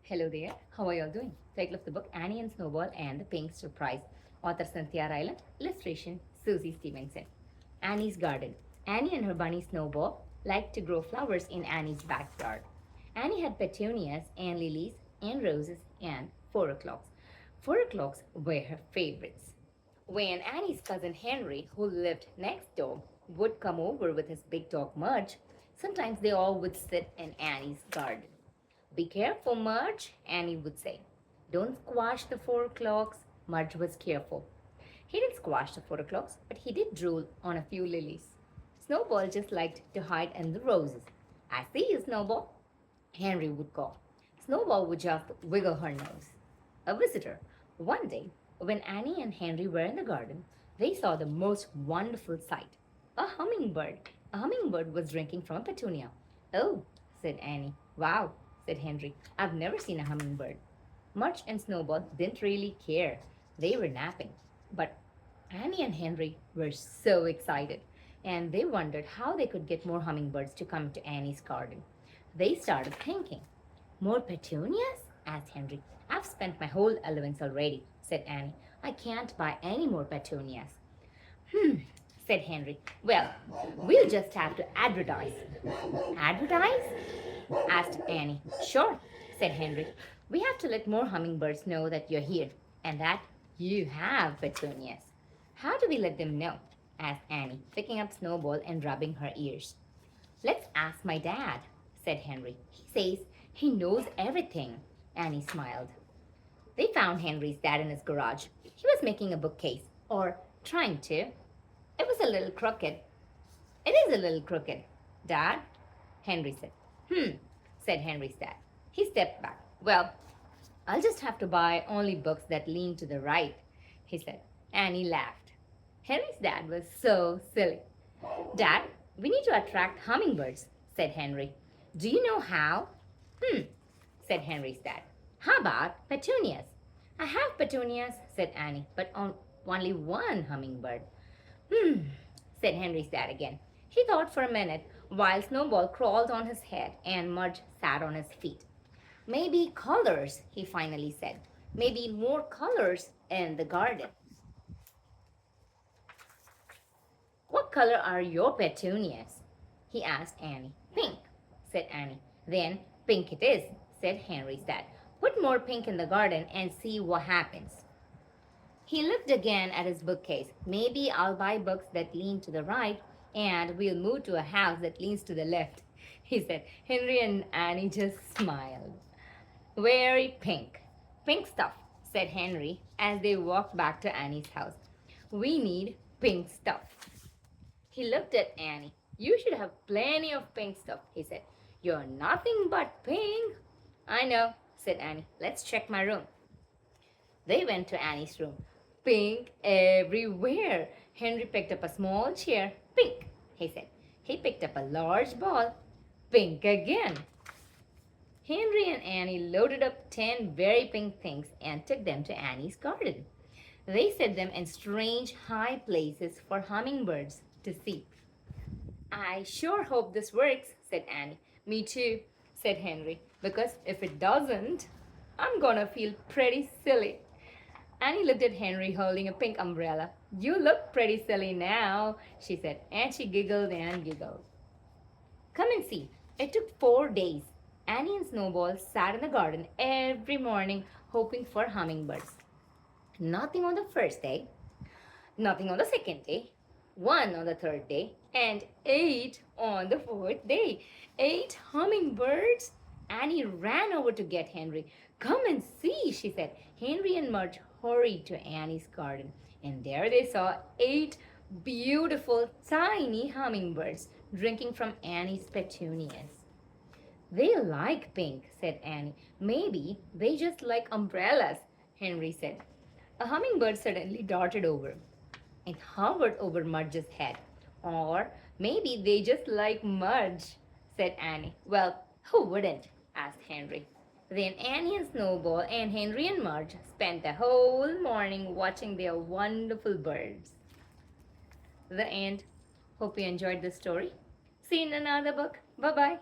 Hello there, how are you all doing? Title of the book Annie and Snowball and the Pink Surprise. Author CYNTHIA RYLANT, illustration Susie Stevenson. Annie's garden. Annie and her bunny Snowball liked to grow flowers in Annie's backyard. Annie had petunias and lilies and roses and 4 o'clocks. 4 o'clocks were her favorites. When Annie's cousin Henry, who lived next door, would come over with his big dog Mudge, sometimes they all would sit in Annie's garden. Be careful, Mudge, Annie would say. Don't squash the 4 o'clocks. Mudge was careful. He didn't squash the 4 o'clocks, but he did drool on a few lilies. Snowball just liked to hide in the roses. I see you, Snowball, Henry would call. Snowball would just wiggle her nose. A visitor. One day, when Annie and Henry were in the garden, they saw the most wonderful sight. A hummingbird. A hummingbird was drinking from a petunia. Oh, said Annie. Wow, said Henry. I've never seen a hummingbird. Mudge and Snowball didn't really care. They were napping. But Annie and Henry were so excited, and they wondered how they could get more hummingbirds to come to Annie's garden. They started thinking. More petunias? Asked Henry. I've spent my whole allowance already, said Annie. I can't buy any more petunias. Said Henry. Well, we'll just have to advertise. Advertise? Asked Annie. Sure, said Henry. We have to let more hummingbirds know that you're here and that you have petunias. How do we let them know? Asked Annie, picking up Snowball and rubbing her ears. Let's ask my dad, said Henry. He says he knows everything. Annie smiled. They found Henry's dad in his garage. He was making a bookcase, or trying to. It was a little crooked. It is a little crooked, Dad, Henry said. Said Henry's dad. He stepped back. Well, I'll just have to buy only books that lean to the right, he said. Annie laughed. Henry's dad was so silly. Dad, we need to attract hummingbirds, said Henry. Do you know how? Said Henry's dad. How about petunias? I have petunias, said Annie, but on only one hummingbird. Said Henry's dad again. He thought for a minute while Snowball crawled on his head and Mudge sat on his feet. Maybe colors, he finally said. Maybe more colors in the garden. What color are your petunias? He asked Annie. Pink, said Annie. Then pink it is, said Henry's dad. Put more pink in the garden and see what happens. He looked again at his bookcase. Maybe I'll buy books that lean to the right and we'll move to a house that leans to the left, he said. Henry and Annie just smiled. Very pink. Pink stuff, said Henry as they walked back to Annie's house. We need pink stuff. He looked at Annie. You should have plenty of pink stuff, he said. You're nothing but pink. I know, said Annie. Let's check my room. They went to Annie's room. Pink everywhere. Henry picked up a small chair. Pink, he said. He picked up a large ball. Pink again. Henry and Annie loaded up 10 very pink things and took them to Annie's garden. They set them in strange high places for hummingbirds to see. I sure hope this works, said Annie. Me too, said Henry, because if it doesn't, I'm gonna feel pretty silly. Annie looked at Henry holding a pink umbrella. You look pretty silly now, she said, and she giggled and giggled. Come and see. It took 4 days. Annie and Snowball sat in the garden every morning hoping for hummingbirds. Nothing on the first day, nothing on the second day, 1 on the third day, and 8 on the 4th day. 8 hummingbirds. Annie ran over to get Henry. Come and see, she said. Henry and Mudge hurried to Annie's garden, and there they saw 8 beautiful tiny hummingbirds drinking from Annie's petunias. They like pink, said Annie. Maybe they just like umbrellas, Henry said. A hummingbird suddenly darted over. It hovered over Mudge's head. Or maybe they just like Mudge, said Annie. Well, who wouldn't? Asked Henry. Then Annie and Snowball and Henry and Mudge spent the whole morning watching their wonderful birds. The end. Hope you enjoyed the story. See you in another book. Bye-bye.